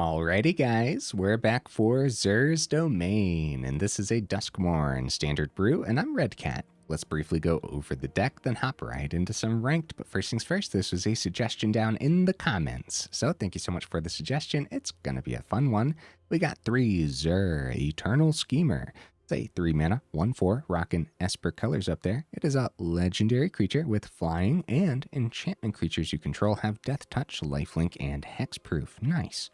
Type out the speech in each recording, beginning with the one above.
Alrighty guys, we're back for Xur's Domain, and this is a Duskmourn Standard brew, and I'm Red Cat. Let's briefly go over the deck, then hop right into some ranked, but first things first, this was a suggestion down in the comments, so thank you so much for the suggestion. It's gonna be a fun one. We got 3 Xur, Eternal Schemer. It's a 3 mana, 1/4, rockin' Esper colors up there. It is a legendary creature with flying, and enchantment creatures you control have Death Touch, Lifelink, and Hexproof. Nice.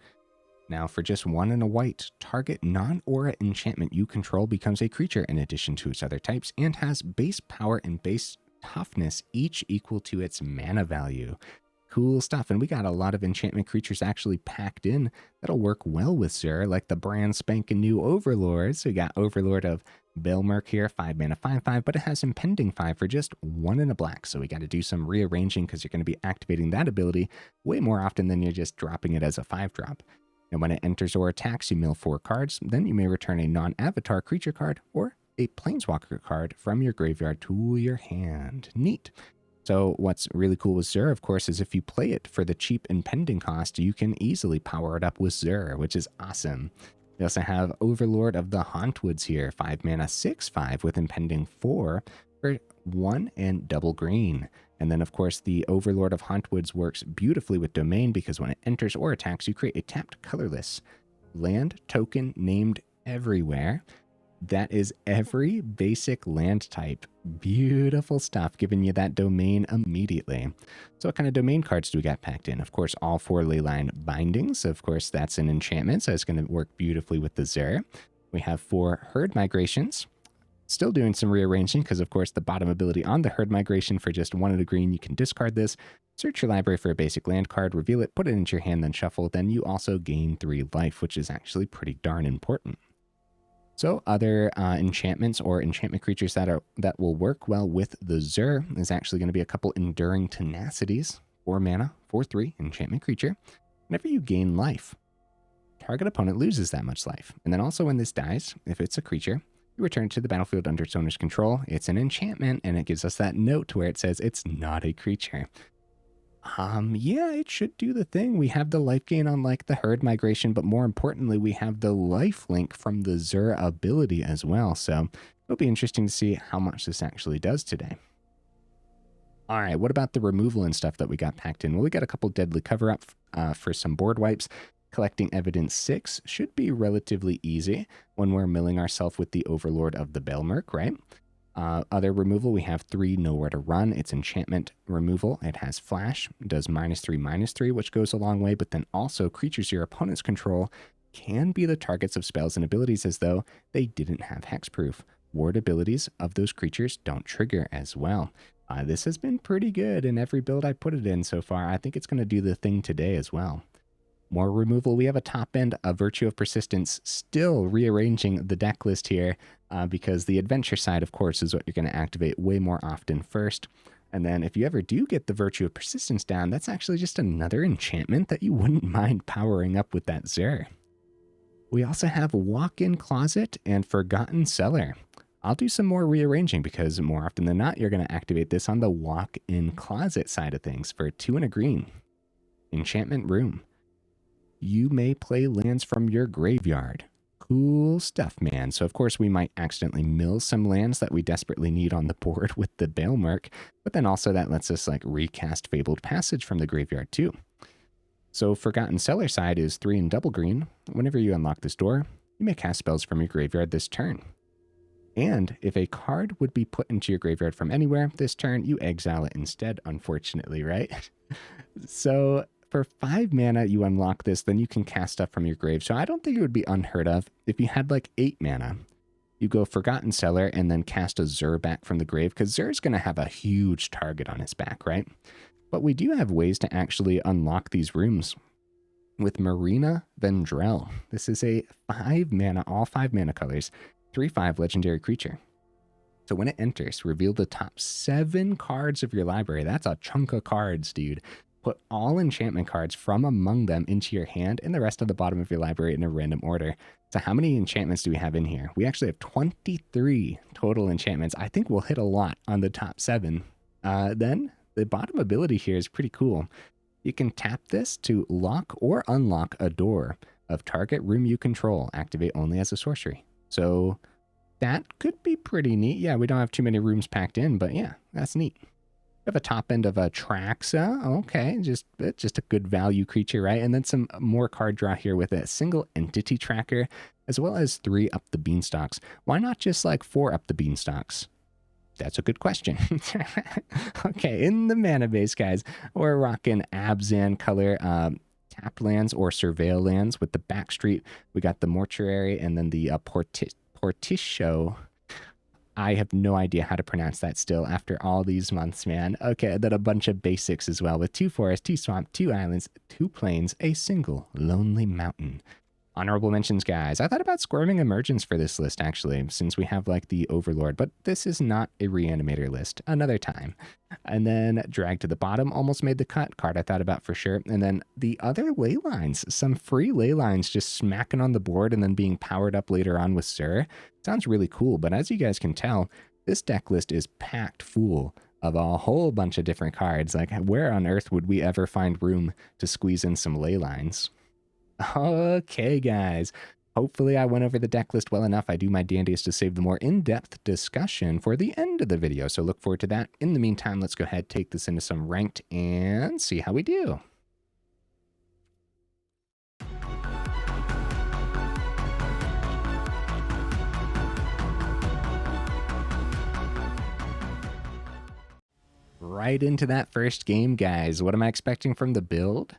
Now, for just 1 and a white, target non-aura enchantment you control becomes a creature in addition to its other types and has base power and base toughness, each equal to its mana value. Cool stuff, and we got a lot of enchantment creatures actually packed in that'll work well with Xur, like the brand spanking new Overlords. So we got Overlord of Balemurk here, 5 mana, 5/5, but it has Impending 5 for just 1 and a black. So we got to do some rearranging because you're going to be activating that ability way more often than you're just dropping it as a 5-drop. And when it enters or attacks, you mill 4 cards. Then you may return a non-avatar creature card or a planeswalker card from your graveyard to your hand. Neat. So what's really cool with Xur, of course, is if you play it for the cheap impending cost, you can easily power it up with Xur, which is awesome. We also have Overlord of the Hauntwoods here, 5 mana, 6/5 with impending 4 for 1 and double green. And then, of course, the Overlord of Hauntwoods works beautifully with Domain because when it enters or attacks, you create a tapped colorless land token named everywhere. That is every basic land type. Beautiful stuff, giving you that Domain immediately. So what kind of Domain cards do we got packed in? Of course, all 4 Leyline Bindings. Of course, that's an enchantment, so it's going to work beautifully with the Xur. We have 4 Herd Migrations. Still doing some rearranging because, of course, the bottom ability on the Herd Migration for just 1 and a green, you can discard this, search your library for a basic land card, reveal it, put it into your hand, then shuffle. Then you also gain 3 life, which is actually pretty darn important. So other enchantments or enchantment creatures that will work well with the Xur is actually going to be a couple Enduring Tenacities, 4 mana, 4/3 enchantment creature. Whenever you gain life, target opponent loses that much life. And then also when this dies, if it's a creature, you return to the battlefield under its owner's control. It's an enchantment, and it gives us that note where it says it's not a creature. Yeah, it should do the thing. We have the life gain on like the Herd Migration, but more importantly, we have the life link from the Xur ability as well. So it'll be interesting to see how much this actually does today. All right, what about the removal and stuff that we got packed in? Well, we got a couple Deadly Cover-Up for some board wipes. Collecting Evidence 6 should be relatively easy when we're milling ourselves with the Overlord of the Balemurk, right? Other removal, we have 3 Nowhere to Run. It's enchantment removal. It has flash, does -3/-3, which goes a long way, but then also creatures your opponents control can be the targets of spells and abilities as though they didn't have hexproof. Ward abilities of those creatures don't trigger as well. This has been pretty good in every build I put it in so far. I think it's going to do the thing today as well. More removal, we have a top end, a Virtue of Persistence, still rearranging the deck list here because the adventure side, of course, is what you're going to activate way more often first. And then if you ever do get the Virtue of Persistence down, that's actually just another enchantment that you wouldn't mind powering up with that Xur. We also have Walk-in Closet and Forgotten Cellar. I'll do some more rearranging because more often than not, you're going to activate this on the Walk-in Closet side of things for 2 and a green. Enchantment Room. You may play lands from your graveyard. Cool stuff, man. So, of course, we might accidentally mill some lands that we desperately need on the board with the Balemurk, but then also that lets us, like, recast Fabled Passage from the graveyard, too. So, Forgotten Cellar side is 3 and double green. Whenever you unlock this door, you may cast spells from your graveyard this turn. And if a card would be put into your graveyard from anywhere this turn, you exile it instead, unfortunately, right? So for 5 mana, you unlock this, then you can cast stuff from your grave. So I don't think it would be unheard of if you had like 8 mana. You go Forgotten Cellar and then cast a Xur back from the grave, because Xur's going to have a huge target on his back, right? But we do have ways to actually unlock these rooms with Marina Vendrell. This is a 5 mana, all 5 mana colors, 3/5 legendary creature. So when it enters, reveal the top 7 cards of your library. That's a chunk of cards, dude. Put all enchantment cards from among them into your hand and the rest of the bottom of your library in a random order. So how many enchantments do we have in here? We actually have 23 total enchantments. I think we'll hit a lot on the top 7. Then the bottom ability here is pretty cool. You can tap this to lock or unlock a door. of target room you control. Activate only as a sorcery. So that could be pretty neat. Yeah, we don't have too many rooms packed in, but yeah, that's neat. We have a top end of Atraxa. Okay, just a good value creature, right? And then some more card draw here with a single entity tracker, as well as 3 Up the Beanstalks. Why not just like 4 Up the Beanstalks? That's a good question. Okay, in the mana base, guys, we're rocking Abzan color tap lands or surveil lands. With the Backstreet, we got the Mortuary and then the Portico. I have no idea how to pronounce that still after all these months, man. Okay, then a bunch of basics as well with 2 forests, 2 swamp, 2 islands, 2 plains, a single lonely mountain. Honorable mentions, guys. I thought about squirming Emergence for this list, actually, since we have, like, the Overlord, but this is not a Reanimator list. Another time. And then Drag to the Bottom almost made the cut. Card I thought about for sure. And then the other Leylines. Some free Leylines just smacking on the board and then being powered up later on with Sir. Sounds really cool, but as you guys can tell, this deck list is packed full of a whole bunch of different cards. Like, where on earth would we ever find room to squeeze in some Leylines? Okay, guys. Hopefully I went over the deck list well enough. I do my dandiest to save the more in-depth discussion for the end of the video, so look forward to that. In the meantime, let's go ahead, take this into some ranked, and see how we do. Right into that first game, guys. What am I expecting from the build?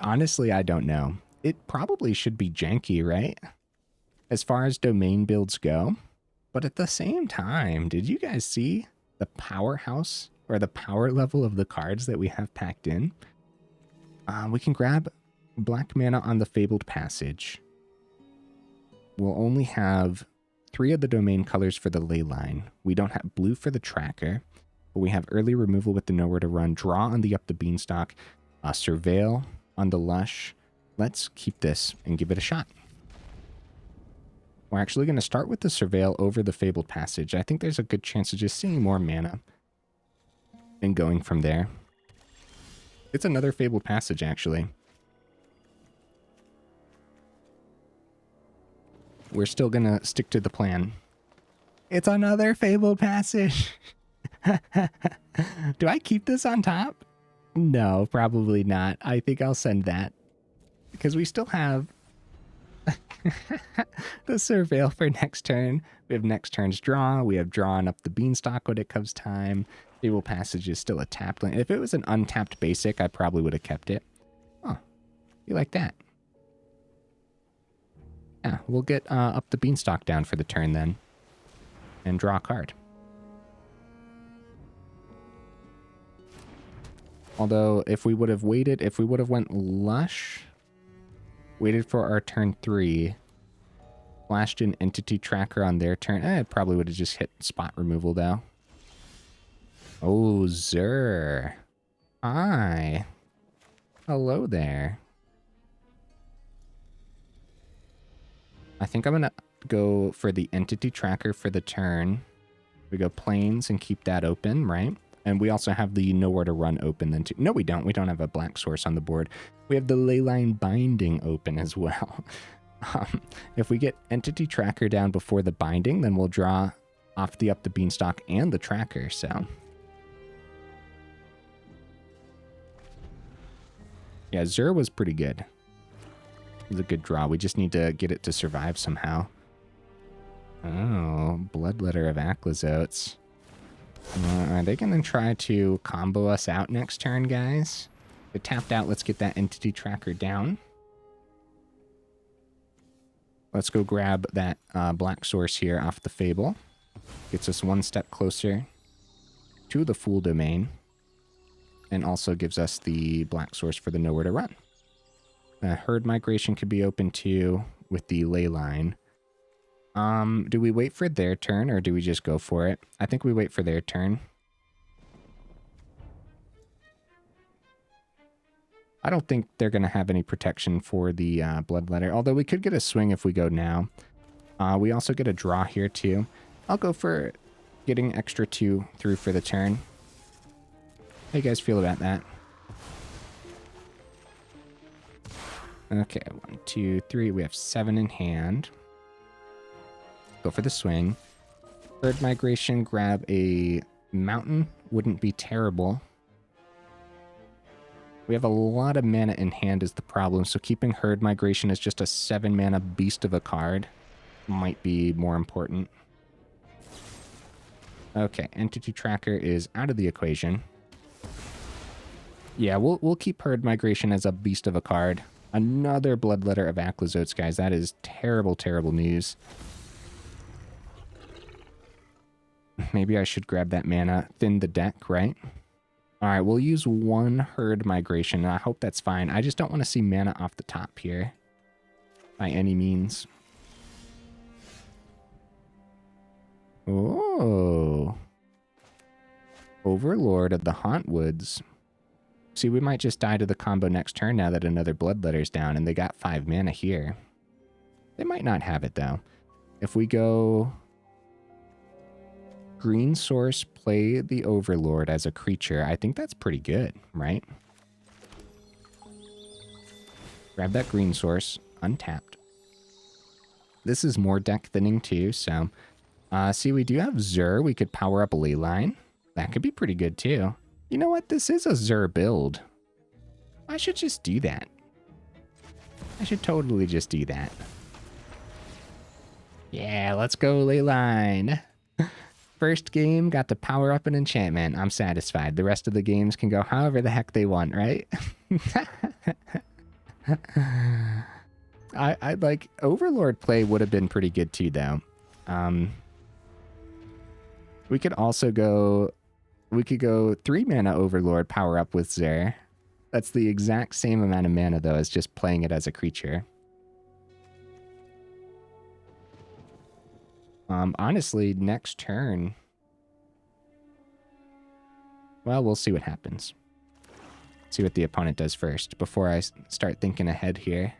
Honestly, I don't know. It probably should be janky, right? As far as domain builds go. But at the same time, did you guys see the powerhouse or the power level of the cards that we have packed in? We can grab black mana on the Fabled Passage. We'll only have 3 of the domain colors for the Leyline. We don't have blue for the tracker. But we have early removal with the Nowhere to Run, draw on the Up the Beanstalk, Surveil on the Lush. Let's keep this and give it a shot. We're actually going to start with the Surveil over the Fabled Passage. I think there's a good chance of just seeing more mana and going from there. It's another Fabled Passage, actually. We're still going to stick to the plan. It's another Fabled Passage. Do I keep this on top? No, probably not. I think I'll send that. Because we still have the Surveil for next turn. We have next turn's draw. We have drawn up the Beanstalk when it comes time. Fabled Passage is still a tapped land. If it was an untapped basic, I probably would have kept it. Oh, you like that? Yeah, we'll get up the Beanstalk down for the turn then. And draw a card. Although, if we would have waited, if we would have went Lush, waited for our turn 3, flashed an Entity Tracker on their turn, it probably would have just hit spot removal, though. Oh, Zur. Hi. Hello there. I think I'm going to go for the Entity Tracker for the turn. We go Plains and keep that open, right? And we also have the Nowhere to Run open then too. No, we don't. We don't have a black source on the board. We have the Leyline Binding open as well. If we get Entity Tracker down before the Binding, then we'll draw off the Up the Beanstalk and the Tracker, so. Yeah, Zur was pretty good. It was a good draw. We just need to get it to survive somehow. Oh, Bloodletter of Aclazotes. Are they going to try to combo us out next turn, guys? It tapped out. Let's get that Entity Tracker down. Let's go grab that black source here off the Fable. Gets us one step closer to the Fool Domain. And also gives us the black source for the Nowhere to Run. Herd Migration could be open too with the Leyline. Do we wait for their turn or do we just go for it? I think we wait for their turn. I don't think they're going to have any protection for the Bloodletter, although we could get a swing if we go now. We also get a draw here too. I'll go for getting extra 2 through for the turn. How you guys feel about that? Okay, 1, 2, 3. We have 7 in hand. Go for the swing. Bird Migration, grab a mountain. Wouldn't be terrible. We have a lot of mana in hand is the problem, so keeping Herd Migration as just a 7 mana beast of a card might be more important. Okay, Entity Tracker is out of the equation. Yeah, we'll keep Herd Migration as a beast of a card. Another Bloodletter of Aclyzotes, guys. That is terrible, terrible news. Maybe I should grab that mana, thin the deck, right? All right, we'll use 1 Herd Migration. I hope that's fine. I just don't want to see mana off the top here by any means. Oh. Overlord of the Hauntwoods. See, we might just die to the combo next turn now that another Bloodletter's down, and they got 5 mana here. They might not have it, though. If we go green source, play the Overlord as a creature, I think that's pretty good, right? Grab that green source, untapped. This is more deck thinning too, so... see, we do have Zur. We could power up a Leyline. That could be pretty good too. You know what? This is a Zur build. I should just do that. I should totally just do that. Yeah, let's go Leyline. First game, got to power up an enchantment. I'm satisfied. The rest of the games can go however the heck they want, right? I like Overlord play would have been pretty good too, though. We could also go... We could go 3 mana Overlord power up with Zur. That's the exact same amount of mana, though, as just playing it as a creature. Honestly, next turn... Well, we'll see what happens. See what the opponent does first, before I start thinking ahead here.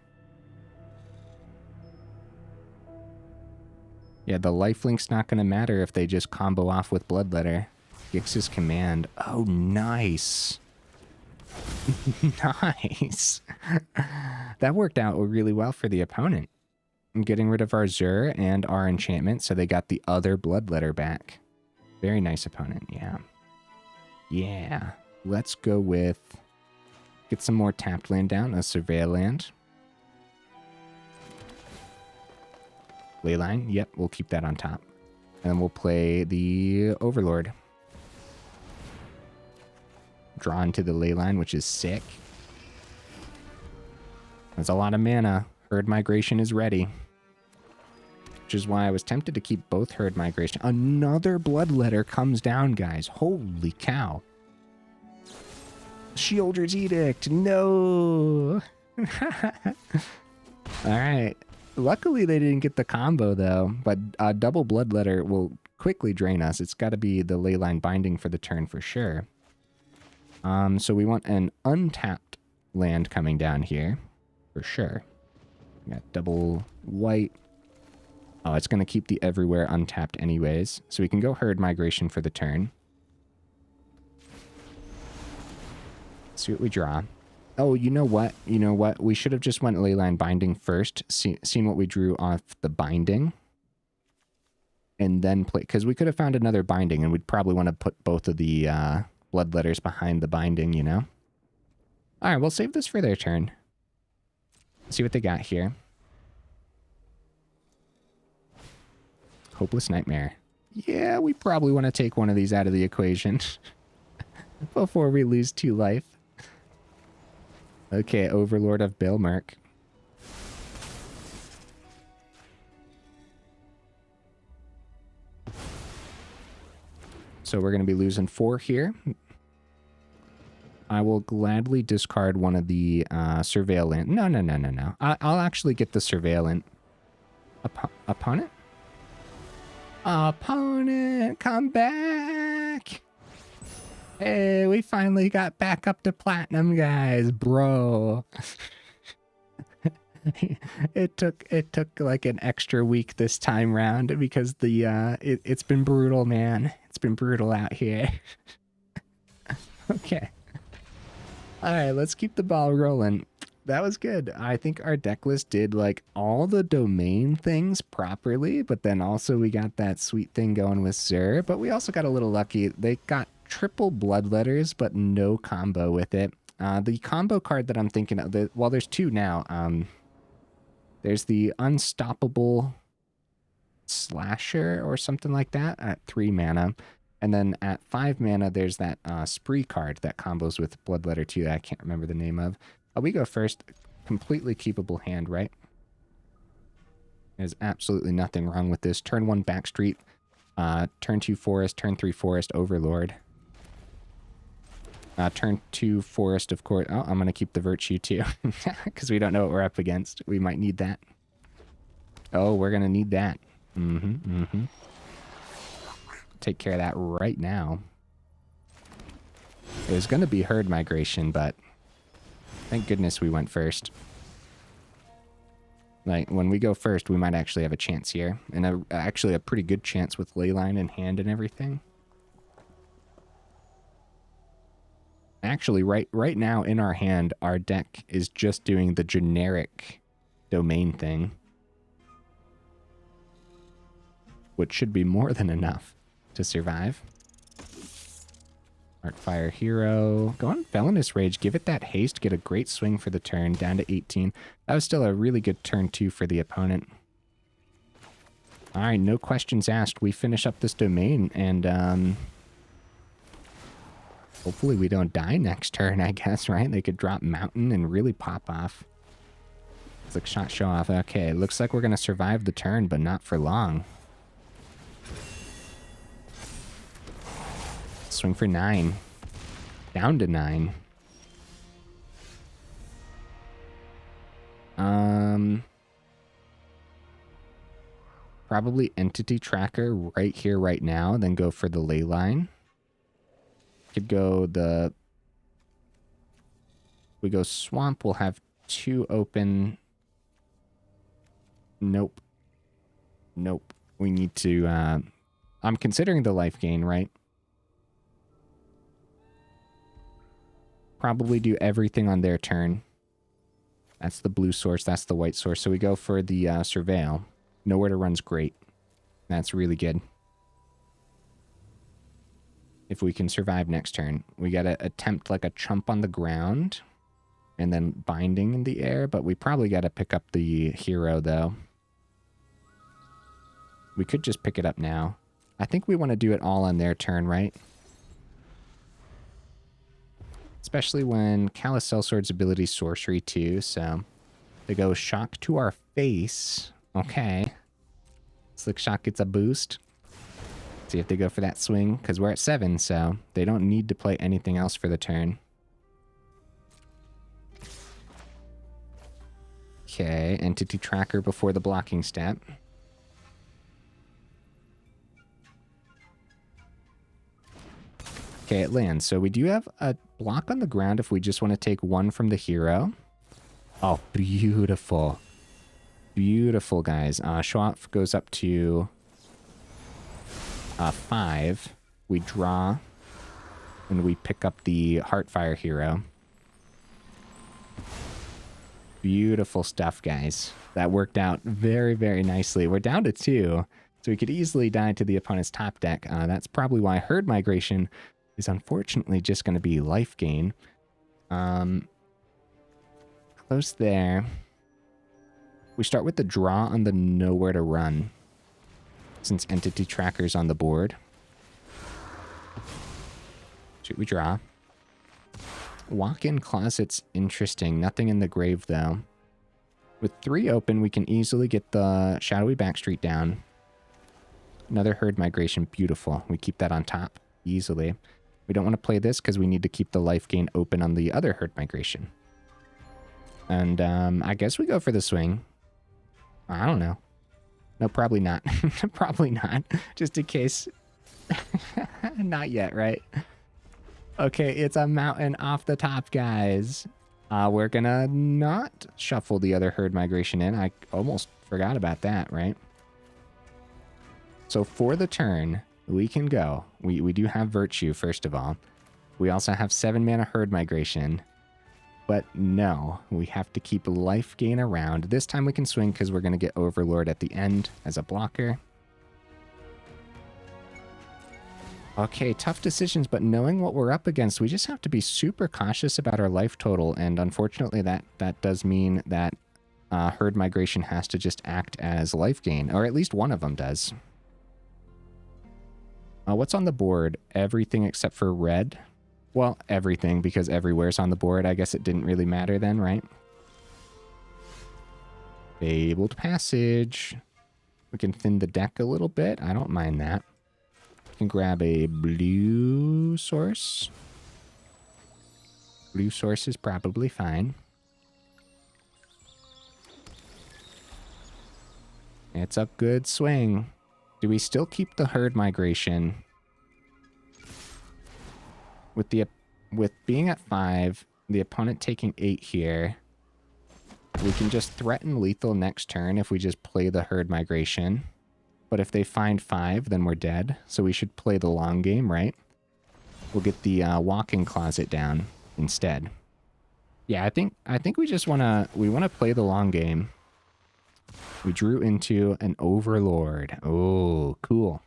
Yeah, the lifelink's not going to matter if they just combo off with Bloodletter. Gix's Command. Oh, nice. Nice. That worked out really well for the opponent. I'm getting rid of our Zur and our enchantment, so they got the other Bloodletter back. Very nice opponent, yeah. Yeah. Let's go with... Get some more tapped land down, a Surveil land. Leyline, yep, we'll keep that on top. And then we'll play the Overlord. Draw into the Leyline, which is sick. That's a lot of mana. Herd Migration is ready. Which is why I was tempted to keep both Herd Migration. Another Bloodletter comes down, guys. Holy cow. Sheoldred's Edict. No. Alright. Luckily, they didn't get the combo, though. But double Bloodletter will quickly drain us. It's got to be the Leyline Binding for the turn for sure. So we want an untapped land coming down here. For sure. We got double white. Oh, it's going to keep the everywhere untapped anyways. So we can go Herd Migration for the turn. See what we draw. Oh, you know what? You know what? We should have just went Leyline Binding first. Seen what we drew off the Binding. And then play... Because we could have found another Binding, and we'd probably want to put both of the Bloodletters behind the Binding, you know? Alright, we'll save this for their turn. See what they got here. Hopeless Nightmare. Yeah, we probably want to take one of these out of the equation. Before we lose 2 life. Okay, Overlord of Balemurk. So we're going to be losing 4 here. I will gladly discard one of the Surveillant. No. I'll actually get the Surveillant. Opponent? Opponent, come back! Hey, we finally got back up to platinum, guys, bro. It took like an extra week this time round because the it's been brutal, man. It's been brutal out here. Okay. All right, let's keep the ball rolling. That was good. I think our deck list did like all the domain things properly, but then also we got that sweet thing going with Zur, but we also got a little lucky. They got triple bloodletters, but no combo with it. The combo card that I'm thinking of, well, there's two now. There's the Unstoppable Slasher or something like that at 3 mana. And then at 5 mana, there's that Spree card that combos with Bloodletter 2 that I can't remember the name of. We go first. Completely keepable hand, right? There's absolutely nothing wrong with this. Turn 1 Backstreet. Turn 2 Forest. Turn 3 Forest Overlord. Turn 2 Forest, of course. Oh, I'm going to keep the Virtue too. Because we don't know what we're up against. We might need that. Oh, we're going to need that. Take care of that right now. It was going to be Herd Migration, but thank goodness we went first. Like, when we go first, we might actually have a chance here. And actually a pretty good chance with Leyline in hand and everything. Actually, right now in our hand, our deck is just doing the generic domain thing. Which should be more than enough to survive. Artfire Hero. Go on Felonious Rage. Give it that haste. Get a great swing for the turn. Down to 18. That was still a really good turn 2 for the opponent. Alright, no questions asked. We finish up this domain and hopefully we don't die next turn, I guess, right? They could drop Mountain and really pop off. It's like shot show off. Okay, looks like we're going to survive the turn, but not for long. Swing for 9. Down to 9. Probably Entity Tracker right here, right now, then go for the Leyline. Could go the... We go Swamp, we'll have 2 open. Nope. Nope. We need to... I'm considering the life gain, right? Probably do everything on their turn. That's the blue source. That's the white source. So we go for the Surveil. Nowhere to Run's great. That's really good. If we can survive next turn. We got to attempt like a chump on the ground. And then Binding in the air. But we probably got to pick up the hero, though. We could just pick it up now. I think we want to do it all on their turn, right? Especially when Callous Sellsword's ability sorcery too, so they go Shock to our face. Okay. Slick Shock gets a boost. See if they go for that swing, because we're at 7, so they don't need to play anything else for the turn. Okay, Entity Tracker before the blocking step. Okay, it lands. So we do have a block on the ground if we just want to take 1 from the hero. Oh, beautiful. Beautiful, guys. Show off goes up to 5. We draw, and we pick up the Heartfire hero. Beautiful stuff, guys. That worked out very, very nicely. We're down to 2, so we could easily die to the opponent's top deck. That's probably why Herd Migration is unfortunately just going to be life gain. Close there. We start with the draw on the Nowhere to Run, since Entity Tracker's on the board. Should we draw? Walk-in Closet's interesting. Nothing in the grave, though. With 3 open, we can easily get the Shadowy Backstreet down. Another Herd Migration. Beautiful. We keep that on top easily. We don't want to play this because we need to keep the life gain open on the other Herd Migration. And I guess we go for the swing. I don't know. No, probably not. Probably not. Just in case. Not yet, right? Okay, it's a Mountain off the top, guys. We're gonna not shuffle the other Herd Migration in. I almost forgot about that, right? So for the turn, we can go. We do have Virtue, first of all. We also have 7 mana Herd Migration. But no, we have to keep life gain around. This time we can swing because we're going to get Overlord at the end as a blocker. Okay, tough decisions, but knowing what we're up against, we just have to be super cautious about our life total. And unfortunately, that does mean that Herd Migration has to just act as life gain, or at least one of them does. What's on the board? Everything except for red. Well, everything, because everywhere's on the board. I guess it didn't really matter then, right? Fabled Passage. We can thin the deck a little bit. I don't mind that. We can grab a blue source. Blue source is probably fine. It's a good swing. Do we still keep the Herd Migration? With being at 5, the opponent taking 8 here, we can just threaten lethal next turn if we just play the Herd Migration. But if they find 5, then we're dead. So we should play the long game, right? We'll get the walk-in closet down instead. Yeah, I think we just wanna play the long game. We drew into an Overlord. Oh, cool.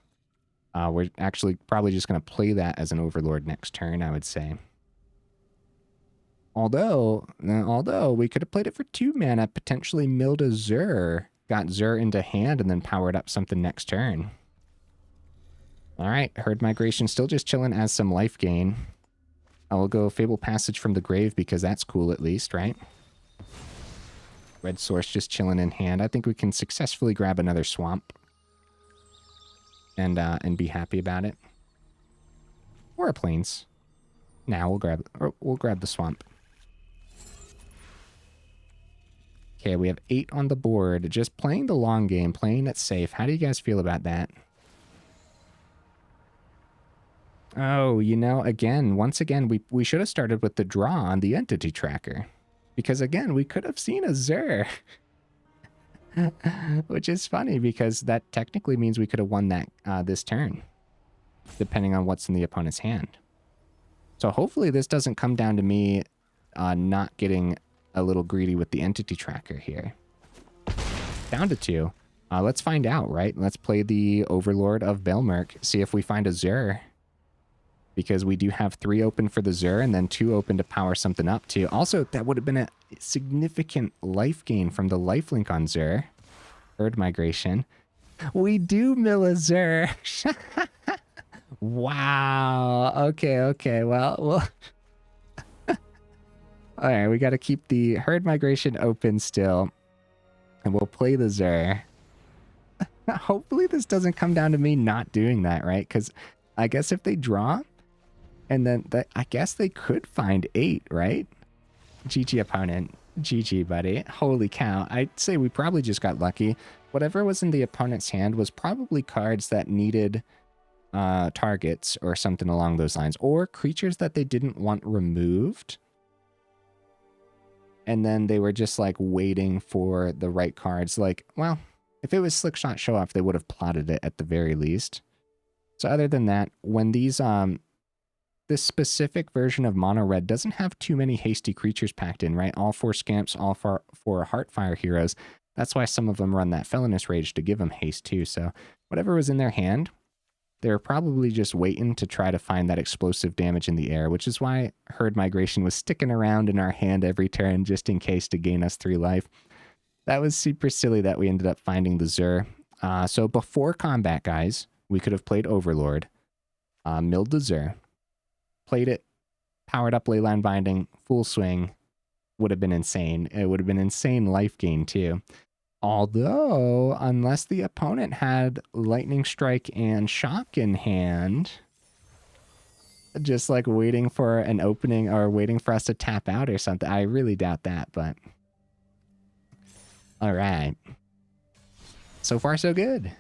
We're actually probably just going to play that as an Overlord next turn, I would say. Although we could have played it for 2 mana, potentially milled a Zur, got Zur into hand, and then powered up something next turn. All right, Herd Migration still just chilling as some life gain. I will go Fabled Passage from the grave because that's cool at least, right? Red source just chilling in hand. I think we can successfully grab another swamp and be happy about it. Or a plains. Now we'll grab the swamp. Okay, we have 8 on the board. Just playing the long game, playing it safe. How do you guys feel about that? Oh, you know, once again, we should have started with the draw on the entity tracker. Because again, we could have seen a Zur. Which is funny because that technically means we could have won that this turn. Depending on what's in the opponent's hand. So hopefully this doesn't come down to me not getting a little greedy with the entity tracker here. Down to 2. Let's find out, right? Let's play the Overlord of Balemurk. See if we find a Zur. Because we do have 3 open for the Zur and then 2 open to power something up too. Also, that would have been a significant life gain from the lifelink on Zur. Herd Migration. We do mill a Zur. Wow. Okay. Well. All right, we got to keep the Herd Migration open still. And we'll play the Zur. Hopefully this doesn't come down to me not doing that, right? Because I guess if they draw... And then I guess they could find 8, right? GG opponent. GG, buddy. Holy cow. I'd say we probably just got lucky. Whatever was in the opponent's hand was probably cards that needed targets or something along those lines. Or creatures that they didn't want removed. And then they were just like waiting for the right cards. Like, well, if it was Slickshot Show Off, they would have plotted it at the very least. So other than that, when these... This specific version of Mono Red doesn't have too many hasty creatures packed in, right? All 4 Scamps, all 4 Heartfire heroes. That's why some of them run that Felonious Rage to give them haste too. So whatever was in their hand, they were probably just waiting to try to find that explosive damage in the air, which is why Herd Migration was sticking around in our hand every turn just in case to gain us 3 life. That was super silly that we ended up finding the Zur. So before combat, guys, we could have played Overlord, milled the Zur, played it, powered up Leyline Binding, full swing, would have been insane. It would have been insane life gain too. Although, unless the opponent had Lightning Strike and Shock in hand, just like waiting for an opening or waiting for us to tap out or something. I really doubt that, but... All right. So far, so good.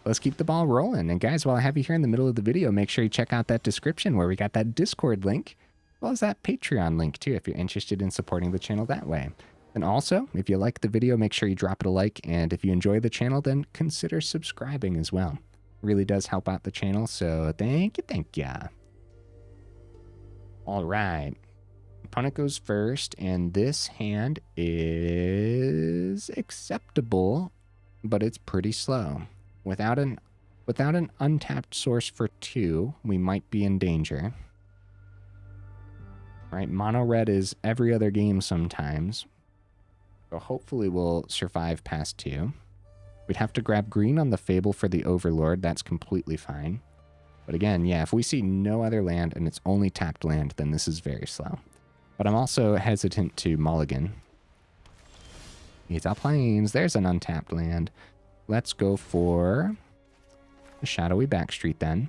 Let's keep the ball rolling. And guys, while I have you here in the middle of the video, make sure you check out that description where we got that Discord link, as well as that Patreon link too, if you're interested in supporting the channel that way. And also, if you like the video, make sure you drop it a like. And if you enjoy the channel, then consider subscribing as well. It really does help out the channel. So thank you. All right. Opponent goes first, and this hand is acceptable, but it's pretty slow. Without an untapped source for 2, we might be in danger. Right, mono red is every other game sometimes. So hopefully we'll survive past 2. We'd have to grab green on the Fable for the Overlord. That's completely fine. But again, yeah, if we see no other land and it's only tapped land, then this is very slow. But I'm also hesitant to mulligan. He's up plains. There's an untapped land. Let's go for the Shadowy Backstreet then.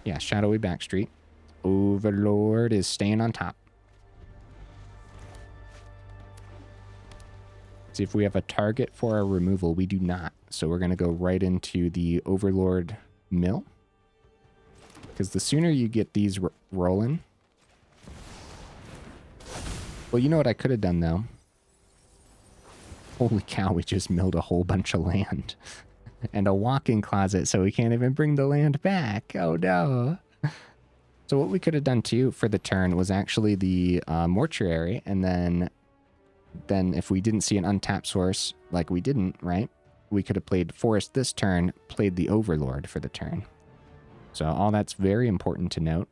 Yeah, Shadowy Backstreet. Overlord is staying on top. See if we have a target for our removal. We do not. So we're going to go right into the Overlord mill. Because the sooner you get these rolling... Well, you know what I could have done, though? Holy cow, we just milled a whole bunch of land. And a walk-in closet, so we can't even bring the land back. Oh, no. So what we could have done, too, for the turn was actually the Mortuary. And then if we didn't see an untapped source, like we didn't, right? We could have played Forest this turn, played the Overlord for the turn. So all that's very important to note.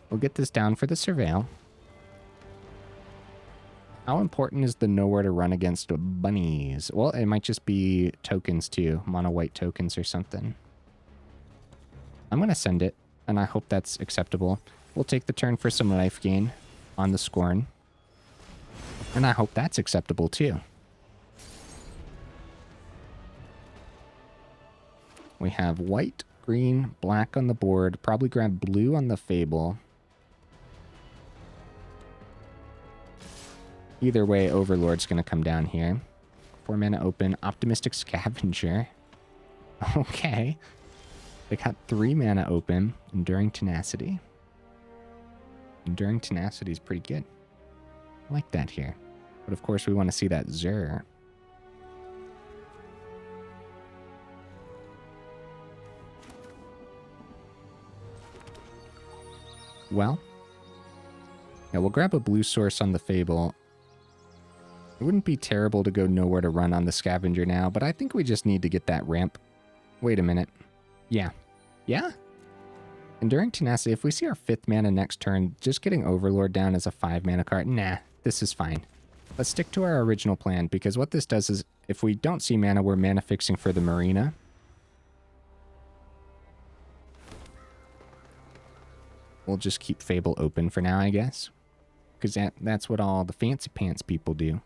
We'll get this down for the Surveil. How important is the nowhere to run against bunnies? Well, it might just be tokens too. Mono white tokens or something. I'm going to send it, and I hope that's acceptable. We'll take the turn for some life gain on the Scorn. And I hope that's acceptable too. We have white, green, black on the board. Probably grab blue on the Fable. Either way, Overlord's going to come down here. 4 mana open. Optimistic Scavenger. Okay. They got 3 mana open. Enduring Tenacity. Enduring Tenacity is pretty good. I like that here. But of course, we want to see that Zur. Well. Yeah, we'll grab a blue source on the Fable. It wouldn't be terrible to go nowhere to run on the Scavenger now, but I think we just need to get that ramp. Wait a minute. Yeah. Yeah? Enduring Tenacity, if we see our 5th mana next turn, just getting Overlord down as a 5 mana card, nah, this is fine. Let's stick to our original plan, because what this does is, if we don't see mana, we're mana fixing for the Marina. We'll just keep Fable open for now, I guess. Because that's what all the fancy pants people do.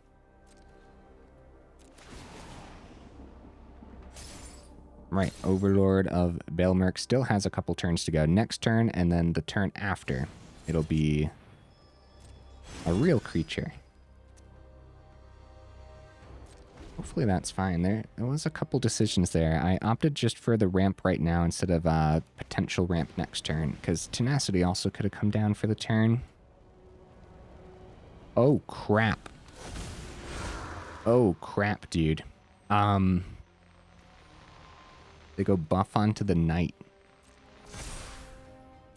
Right, Overlord of Balemurk still has a couple turns to go. Next turn, and then the turn after, it'll be a real creature. Hopefully that's fine. There was a couple decisions there. I opted just for the ramp right now instead of potential ramp next turn, because Tenacity also could have come down for the turn. Oh, crap. Oh, crap, dude. They go buff onto the Knight.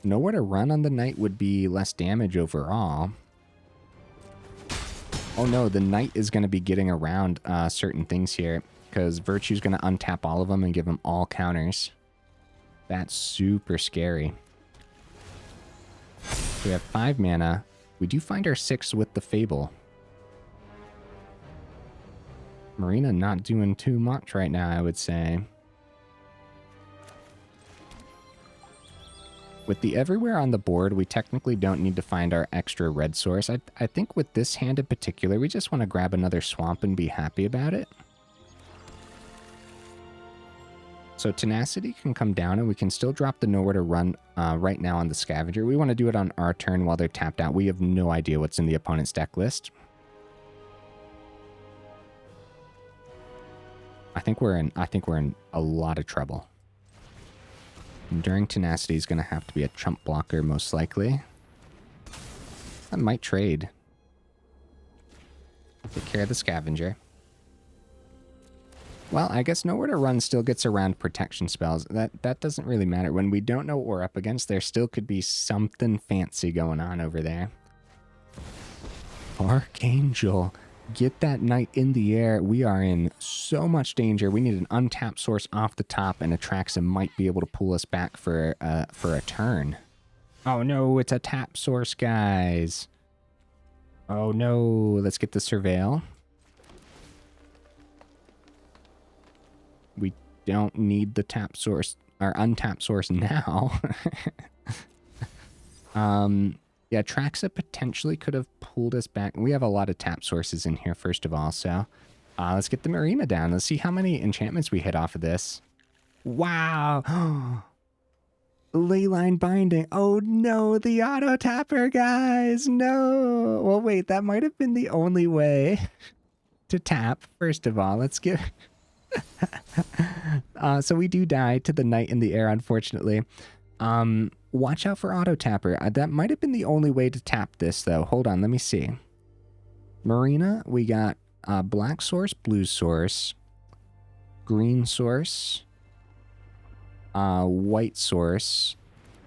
Nowhere to run on the Knight would be less damage overall. Oh no, the Knight is going to be getting around certain things here, because Virtue's going to untap all of them and give them all counters. That's super scary. We have 5 mana. We do find our 6 with the Fable. Marina not doing too much right now, I would say. With the everywhere on the board, we technically don't need to find our extra red source. I think with this hand in particular, we just want to grab another swamp and be happy about it. So Tenacity can come down, and we can still drop the nowhere to run right now on the Scavenger. We want to do it on our turn while they're tapped out. We have no idea what's in the opponent's deck list. I think we're in a lot of trouble. Enduring Tenacity is going to have to be a chump blocker, most likely. I might trade. Take care of the Scavenger. Well, I guess Nowhere to Run still gets around protection spells. That doesn't really matter. When we don't know what we're up against, there still could be something fancy going on over there. Archangel. Get that knight in the air. We are in so much danger. We need an untapped source off the top, and Atraxa might be able to pull us back for a turn. Oh no, it's a tap source, guys. Oh no, let's get the Surveil. We don't need the tap source, or untapped source now. Yeah, Atraxa potentially could have pulled us back. We have a lot of tap sources in here, first of all, so let's get the Marina down. Let's see how many enchantments we hit off of this. Wow! Leyline Binding. Oh no, the auto tapper, guys. No. Well, wait, that might have been the only way to tap. First of all, let's give. So we do die to the knight in the air, unfortunately. Watch out for auto tapper. That might have been the only way to tap this, though. Hold on, let me see. Marina, we got black source, blue source, green source, white source,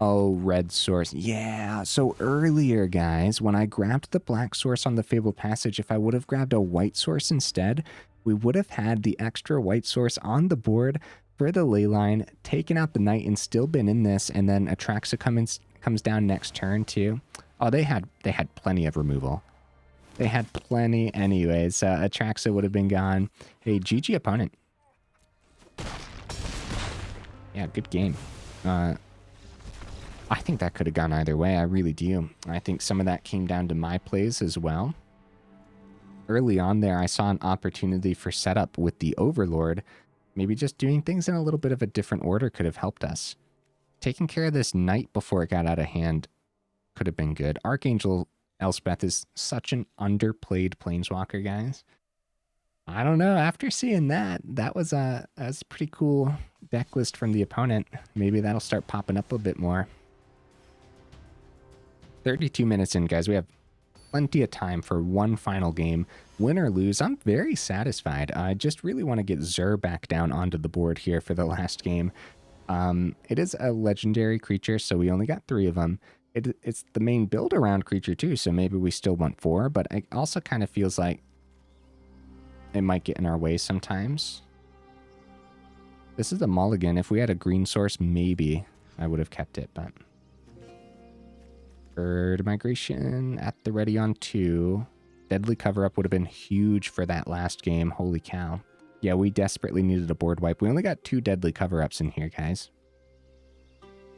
oh, red source. Yeah, so earlier, guys, when I grabbed the black source on the Fabled Passage, if I would have grabbed a white source instead, we would have had the extra white source on the board for the Leyline, taken out the knight and still been in this, and then Atraxa comes down next turn too. Oh, they had plenty of removal. They had plenty anyways. Atraxa would have been gone. Hey, GG opponent. Yeah, good game. I think that could have gone either way. I really do. I think some of that came down to my plays as well. Early on there, I saw an opportunity for setup with the Overlord. Maybe just doing things in a little bit of a different order could have helped us. Taking care of this knight before it got out of hand could have been good. Archangel Elspeth is such an underplayed planeswalker, guys. I don't know. After seeing that, that was a pretty cool deck list from the opponent. Maybe that'll start popping up a bit more. 32 minutes in, guys. We have plenty of time for one final game. Win or lose, I'm very satisfied. I just really want to get Zur back down onto the board here for the last game. It is a legendary creature, so we only got 3 of them. It's the main build around creature too, so maybe we still want 4, but it also kind of feels like it might get in our way sometimes. This is a mulligan. If we had a green source, maybe I would have kept it, but... Bird Migration at the ready on 2. Deadly Cover-Up would have been huge for that last game. Holy cow. Yeah, we desperately needed a board wipe. We only got 2 Deadly Cover-Ups in here, guys.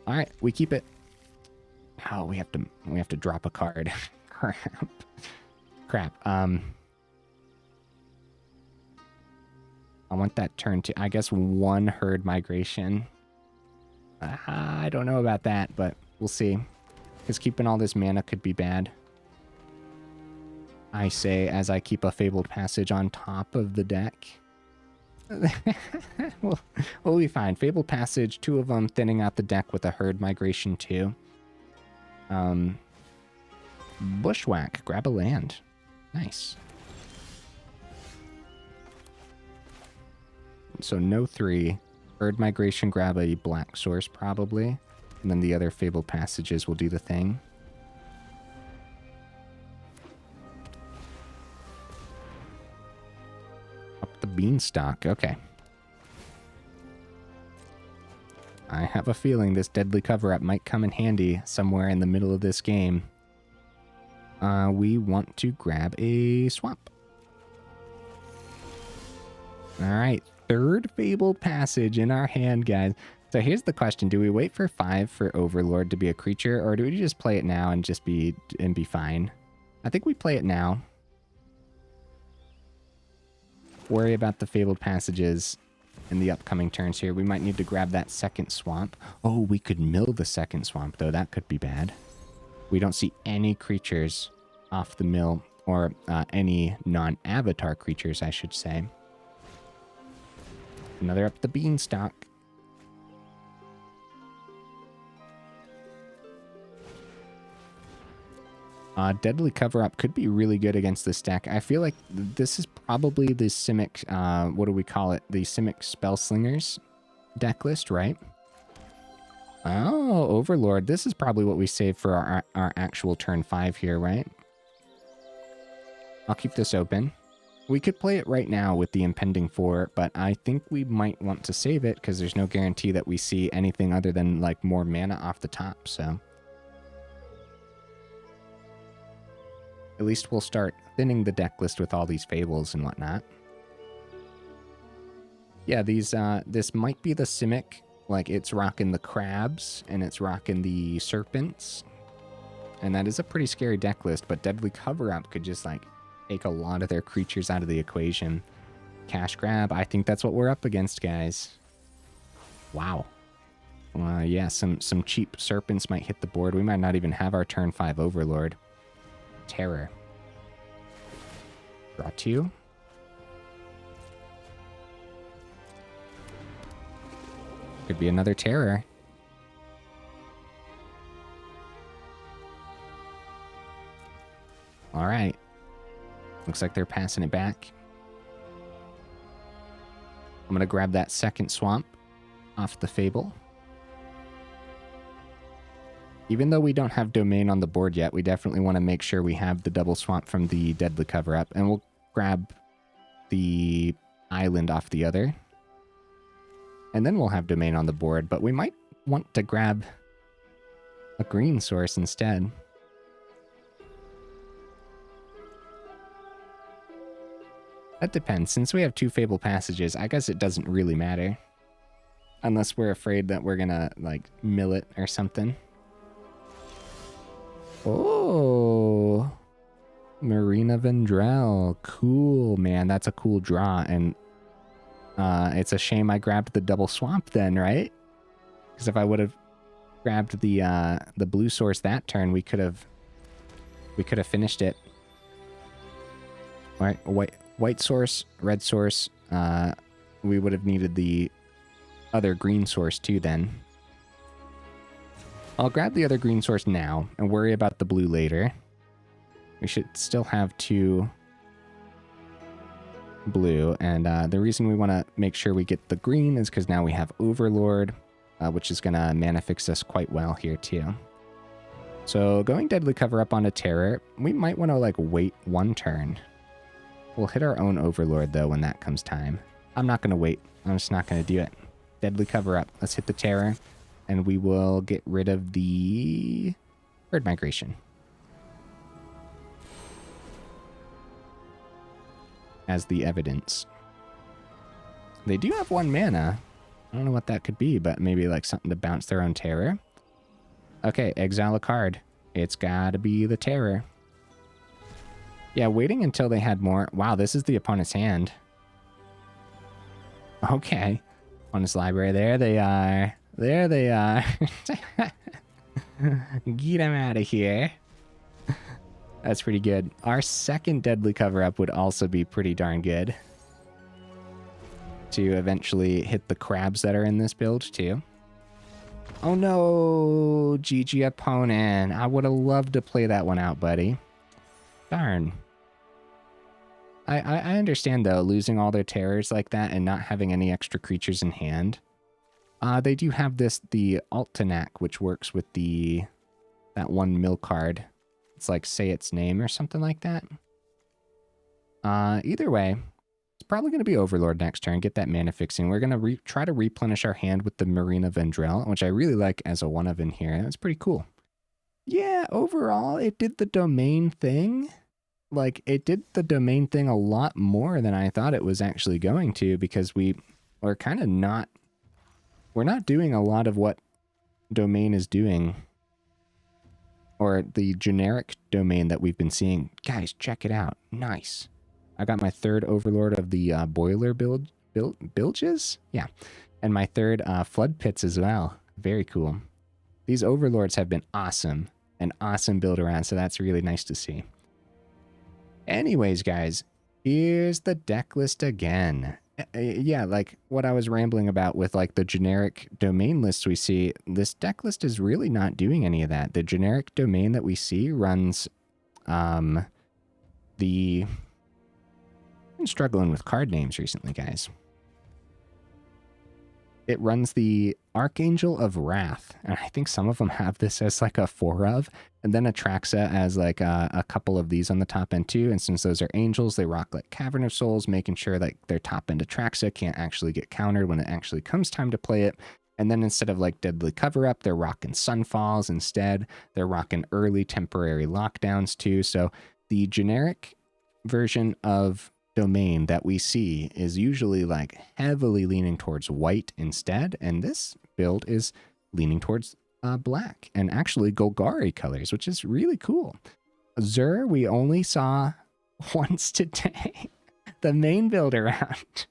All right, we keep it. Oh, we have to drop a card. Crap. I want that turn to, I guess, 1 Herd Migration. I don't know about that, but we'll see. Because keeping all this mana could be bad. I say as I keep a Fabled Passage on top of the deck. we'll be fine. Fabled Passage, 2 of them, thinning out the deck with a Herd Migration too. Bushwhack, grab a land. Nice. So no 3. Herd Migration, grab a black source probably. And then the other Fabled Passages will do the thing. Up the Beanstalk. Okay. I have a feeling this Deadly Cover-Up might come in handy somewhere in the middle of this game. We want to grab a swamp. All right. 3rd Fabled Passage in our hand, guys. So here's the question. Do we wait for 5 for Overlord to be a creature, or do we just play it now and just be fine? I think we play it now. Worry about the Fabled Passages in the upcoming turns here. We might need to grab that 2nd swamp. Oh, we could mill the 2nd swamp, though. That could be bad. We don't see any creatures off the mill, or any non-avatar creatures, I should say. Another Up the Beanstalk. Deadly Cover-Up could be really good against this deck. I feel like this is probably the Simic, what do we call it? The Simic Spellslingers deck list, right? Oh, Overlord. This is probably what we save for our actual turn 5 here, right? I'll keep this open. We could play it right now with the impending 4, but I think we might want to save it because there's no guarantee that we see anything other than like more mana off the top, so. At least we'll start thinning the deck list with all these fables and whatnot. Yeah, these this might be the Simic. Like, it's rocking the crabs, and it's rocking the serpents. And that is a pretty scary deck list, but Deadly Cover-Up could just, like, take a lot of their creatures out of the equation. Cash grab, I think that's what we're up against, guys. Wow. Yeah, some cheap serpents might hit the board. We might not even have our turn 5 Overlord. Terror. Draw 2. Could be another terror. All right. Looks like they're passing it back. I'm going to grab that second swamp off the Fable. Even though we don't have Domain on the board yet, we definitely want to make sure we have the double swamp from the Deadly Cover-Up. And we'll grab the island off the other. And then we'll have Domain on the board, but we might want to grab a green source instead. That depends. Since we have 2 Fabled Passages, I guess it doesn't really matter. Unless we're afraid that we're gonna, like, mill it or something. Oh! Marina Vendrell. Cool, man. That's a cool draw, and it's a shame I grabbed the double swamp then, right? Because if I would have grabbed the blue source that turn, we could have finished it. All right, white source, red source. We would have needed the other green source too then. I'll grab the other green source now and worry about the blue later. We should still have 2 blue, and the reason we want to make sure we get the green is because now we have Overlord, which is going to mana fix us quite well here too. So going Deadly Cover-Up on a Terror, we might want to like wait 1 turn. We'll hit our own Overlord though when that comes time. I'm not going to wait. I'm just not going to do it. Deadly Cover-Up. Let's hit the Terror, and we will get rid of the Bird Migration. As the evidence. They do have 1 mana. I don't know what that could be, but maybe like something to bounce their own terror. Okay, exile a card. It's gotta be the Terror. Yeah, waiting until they had more. Wow, this is the opponent's hand. Okay. Opponent's library. There they are. There they are. Get them out of here. That's pretty good. Our second Deadly Cover-Up would also be pretty darn good. To eventually hit the crabs that are in this build too. Oh no, GG opponent. I would have loved to play that one out, buddy. Darn. I understand though, losing all their terrors like that and not having any extra creatures in hand. They do have the Altanac, which works with that 1 mill card. It's like Say Its Name or something like that. Either way, it's probably going to be Overlord next turn, get that mana fixing. We're going to try to replenish our hand with the Marina Vendrell, which I really like as a 1-of in here. That's pretty cool. Yeah, overall, it did the domain thing. Like, it did the domain thing a lot more than I thought it was actually going to, because we're kind of not... We're not doing a lot of what domain is doing. Or the generic domain that we've been seeing. Guys, check it out. Nice. I got my 3rd Overlord of the boiler bilges? Yeah. And my 3rd flood pits as well. Very cool. These Overlords have been awesome. An awesome build around, so that's really nice to see. Anyways, guys, here's the deck list again. Yeah, like what I was rambling about with like the generic domain lists we see, this deck list is really not doing any of that. The generic domain that we see runs the... I've been struggling with card names recently, guys. It runs the Archangel of Wrath, and I think some of them have this as like a 4 of, and then Atraxa as like a couple of these on the top end too. And since those are angels, they rock like Cavern of Souls, making sure like their top end Atraxa can't actually get countered when it actually comes time to play it. And then instead of like Deadly Cover Up, they're rocking Sunfalls instead. They're rocking early temporary lockdowns too. So the generic version of Domain that we see is usually like heavily leaning towards white instead, and this build is leaning towards black and actually Golgari colors, which is really cool. Zur we only saw once today. The main build around.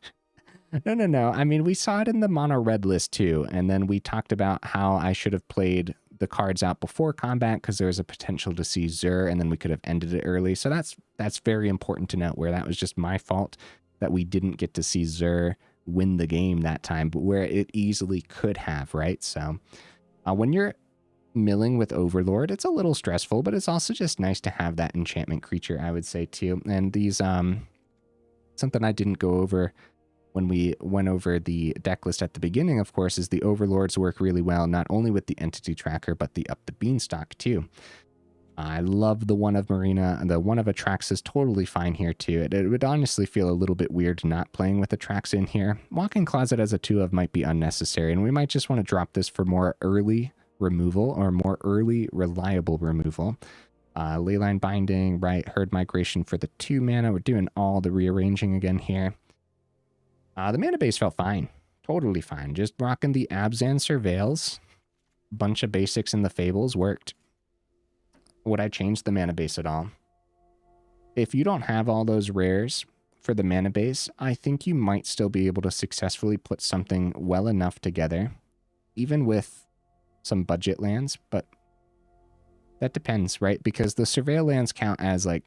No. I mean, we saw it in the mono red list too, and then we talked about how I should have played the cards out before combat because there was a potential to see Zur, and then we could have ended it early. So that's very important to note, where that was just my fault that we didn't get to see Zur win the game that time, but where it easily could have, right? So when you're milling with Overlord, it's a little stressful, but it's also just nice to have that enchantment creature, I would say too. And these something I didn't go over when we went over the deck list at the beginning, of course, is the Overlords work really well, not only with the Entity Tracker, but the Up the Beanstalk too. I love the one of Marina, and the one of Atraxa is totally fine here too. It would honestly feel a little bit weird not playing with Atraxa in here. Walk-in Closet as a 2 of might be unnecessary, and we might just want to drop this for more early removal or more early reliable removal. Leyline Binding, right? Herd Migration for the 2 mana. We're doing all the rearranging again here. The mana base felt fine. Totally fine. Just rocking the Abzan Surveils. Bunch of basics in the Fables worked. Would I change the mana base at all? If you don't have all those rares for the mana base, I think you might still be able to successfully put something well enough together, even with some budget lands, but that depends, right? Because the Surveil lands count as like,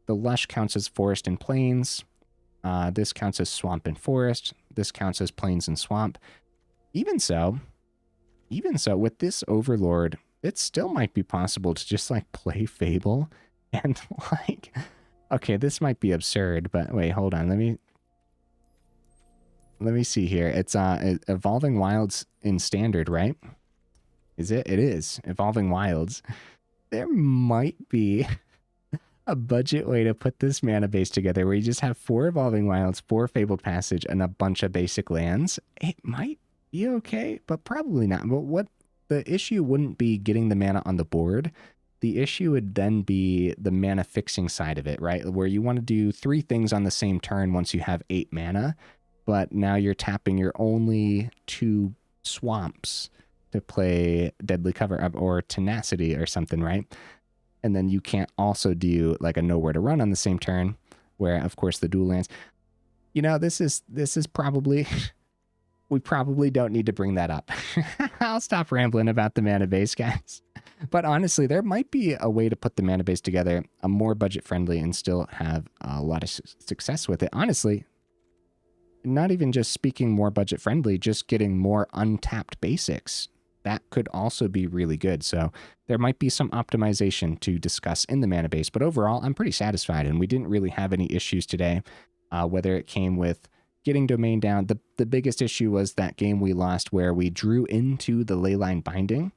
the Lush counts as Forest and Plains. This counts as Swamp and Forest. This counts as Plains and Swamp. Even so, with this Overlord, it still might be possible to just like play Fable and like, okay, this might be absurd, but wait, hold on. Let me see here. It's Evolving Wilds in Standard, right? Is it? It is. Evolving Wilds. There might be a budget way to put this mana base together where you just have 4 Evolving Wilds, 4 Fabled Passage, and a bunch of basic lands. It might be okay, but probably not. But what the issue wouldn't be getting the mana on the board. The issue would then be the mana fixing side of it, right? Where you want to do 3 things on the same turn once you have 8 mana, but now you're tapping your only 2 swamps to play Deadly Cover Up or Tenacity or something, right? And then you can't also do like a Nowhere to Run on the same turn, where of course the dual lands. You know, this is probably, we probably don't need to bring that up. I'll stop rambling about the mana base, guys. But honestly, there might be a way to put the mana base together a more budget friendly and still have a lot of success with it. Honestly, not even just speaking more budget friendly, just getting more untapped basics. That could also be really good. So there might be some optimization to discuss in the mana base, but overall, I'm pretty satisfied, and we didn't really have any issues today, whether it came with getting Domain down. The biggest issue was that game we lost where we drew into the Leyline Binding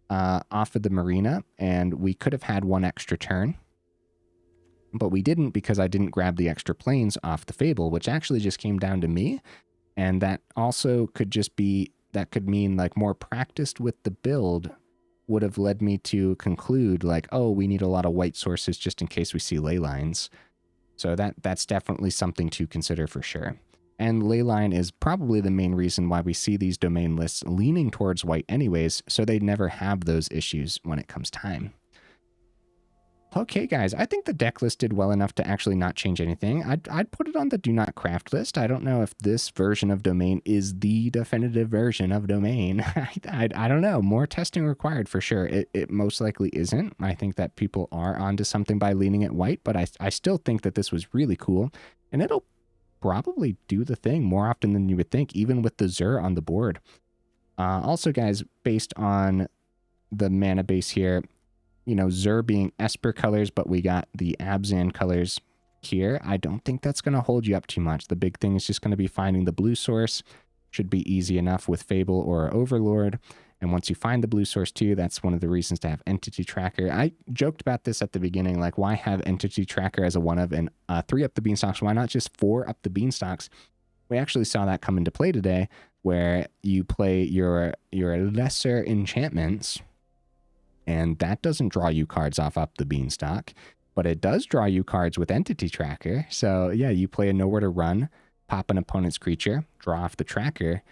off of the Marina, and we could have had 1 extra turn, but we didn't because I didn't grab the extra planes off the Fable, which actually just came down to me, and that also could just be, that could mean like more practiced with the build would have led me to conclude like, oh, we need a lot of white sources just in case we see ley lines. So that's definitely something to consider for sure. And Leyline is probably the main reason why we see these domain lists leaning towards white anyways, so they never have those issues when it comes time. Okay, guys, I think the deck list did well enough to actually not change anything. I'd put it on the do not craft list. I don't know if this version of Domain is the definitive version of Domain. I don't know. More testing required for sure. It most likely isn't. I think that people are onto something by leaning it white, but I still think that this was really cool, and it'll probably do the thing more often than you would think, even with the Zur on the board. Also, guys, based on the mana base here, you know, Zur being Esper colors, but we got the Abzan colors here. I don't think that's going to hold you up too much. The big thing is just going to be finding the blue source. Should be easy enough with Fable or Overlord. And once you find the blue source too, that's one of the reasons to have Entity Tracker. I joked about this at the beginning, like why have Entity Tracker as a 1 of and 3 Up the Beanstalks? Why not just 4 Up the Beanstalks? We actually saw that come into play today, where you play your lesser enchantments, and that doesn't draw you cards off Up the Beanstalk, but it does draw you cards with Entity Tracker. So yeah, you play a Nowhere to Run, pop an opponent's creature, draw off the tracker.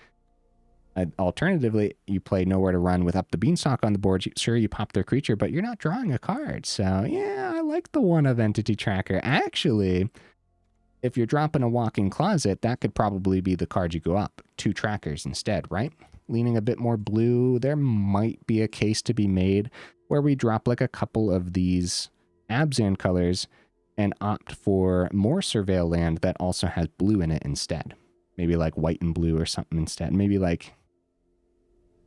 Alternatively, you play Nowhere to Run with Up the Beanstalk on the board. Sure, you pop their creature, but you're not drawing a card. So yeah, I like the 1 of Entity Tracker. Actually, if you're dropping a Walk-in Closet, that could probably be the card you go up. 2 trackers instead, right? Leaning a bit more blue, there might be a case to be made where we drop like a couple of these Abzan colors and opt for more Surveil land that also has blue in it instead. Maybe like white and blue or something instead. Maybe like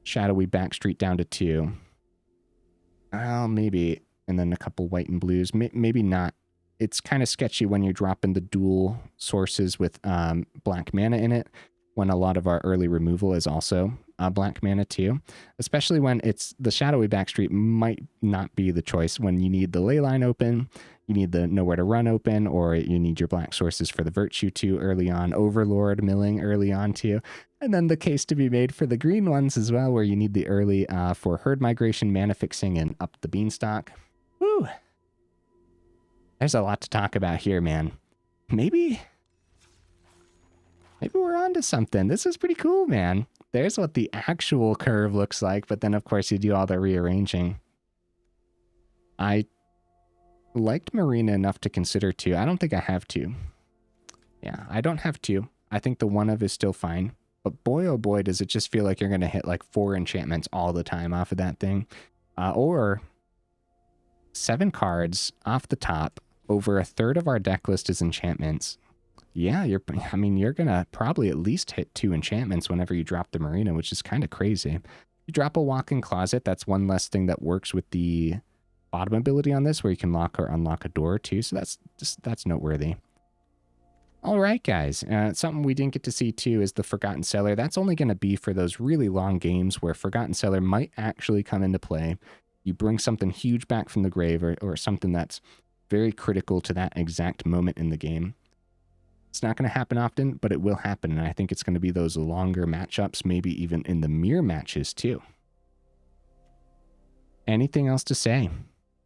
Shadowy Backstreet down to 2. Oh, maybe. And then a couple white and blues. Maybe not. It's kind of sketchy when you're dropping the dual sources with black mana in it, when a lot of our early removal is also black mana too. Especially when it's the Shadowy Backstreet might not be the choice when you need the Leyline open, you need the Nowhere to Run open, or you need your black sources for the Virtue too early on, Overlord milling early on too. And then the case to be made for the green ones as well, where you need the early for Herd Migration, Mana Fixing, and Up the Beanstalk. Woo! There's a lot to talk about here, man. Maybe we're onto something. This is pretty cool, man. There's what the actual curve looks like, but then of course you do all the rearranging. I liked Marina enough to consider 2. I don't think I have 2. Yeah, I don't have 2. I think the 1 of is still fine. But boy, oh boy, does it just feel like you're going to hit like 4 enchantments all the time off of that thing. Or 7 cards off the top. Over a third of our deck list is enchantments. Yeah, you're going to probably at least hit 2 enchantments whenever you drop the Marina, which is kind of crazy. You drop a Walk-in Closet, that's one less thing that works with the bottom ability on this, where you can lock or unlock a door too. So that's noteworthy. All right, guys. Something we didn't get to see too is the Forgotten Cellar. That's only going to be for those really long games where Forgotten Cellar might actually come into play. You bring something huge back from the grave, or something that's very critical to that exact moment in the game. It's not going to happen often, but it will happen, and I think it's going to be those longer matchups, maybe even in the mirror matches too. Anything else to say?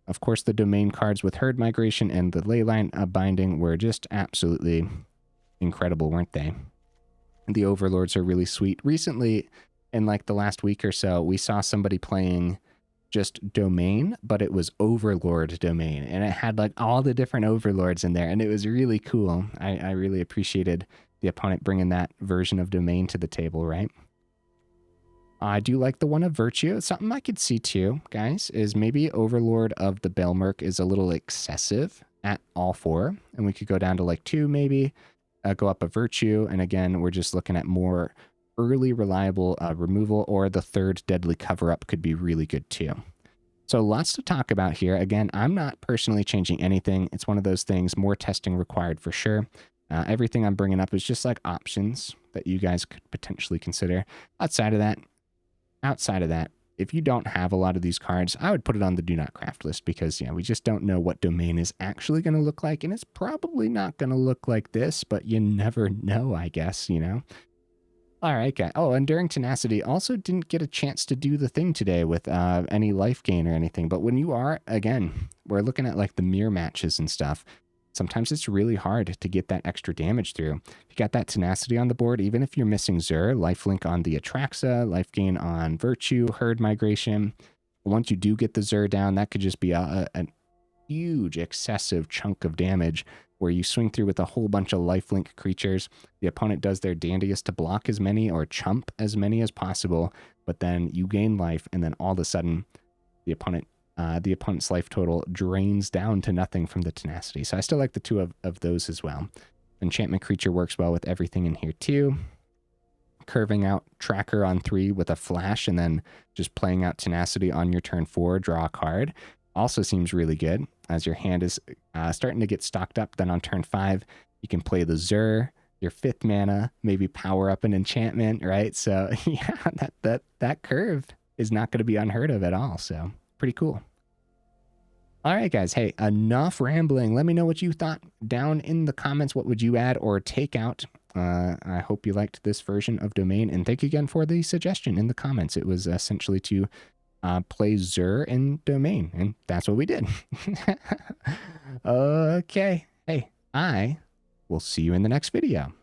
Of course, the domain cards with Herd Migration and the Leyline Binding were just absolutely incredible, weren't they? The Overlords are really sweet. Recently, in like the last week or so, we saw somebody playing just domain, but it was Overlord domain, and it had like all the different Overlords in there, and it was really cool. I really appreciated the opponent bringing that version of domain to the table, right? I do like the 1 of Virtue. Something I could see too, guys, is maybe Overlord of the Balemurk is a little excessive at all 4, and we could go down to like 2 maybe, go up a Virtue, and again, we're just looking at more early reliable removal, or the 3rd Deadly Cover-Up could be really good too. So lots to talk about here. Again, I'm not personally changing anything. It's one of those things, more testing required for sure. Everything I'm bringing up is just like options that you guys could potentially consider. Outside of that, if you don't have a lot of these cards, I would put it on the Do Not Craft list, because yeah, we just don't know what domain is actually going to look like, and it's probably not going to look like this, but you never know, I guess, you know. All right, guys. Oh, Enduring Tenacity also didn't get a chance to do the thing today with any life gain or anything. But when you are, again, we're looking at like the mirror matches and stuff. Sometimes it's really hard to get that extra damage through. If you got that Tenacity on the board, even if you're missing Zur, lifelink on the Atraxa, life gain on Virtue, Herd Migration. Once you do get the Zur down, that could just be a huge, excessive chunk of damage, where you swing through with a whole bunch of lifelink creatures. The opponent does their dandiest to block as many or chump as many as possible, but then you gain life, and then all of a sudden the opponent's life total drains down to nothing from the Tenacity. So I still like the 2 of those as well. Enchantment creature works well with everything in here too. Curving out Tracker on 3 with a flash, and then just playing out Tenacity on your turn 4, draw a card. also seems really good as your hand is starting to get stocked up. Then on turn 5, you can play the Zur, your 5th mana, maybe power up an enchantment, right? So yeah, that curve is not going to be unheard of at all. So pretty cool. All right, guys. Hey, enough rambling. Let me know what you thought down in the comments. What would you add or take out? I hope you liked this version of Domain, and thank you again for the suggestion in the comments. It was essentially to play Zur in Domain, and that's what we did. Okay. Hey, I will see you in the next video.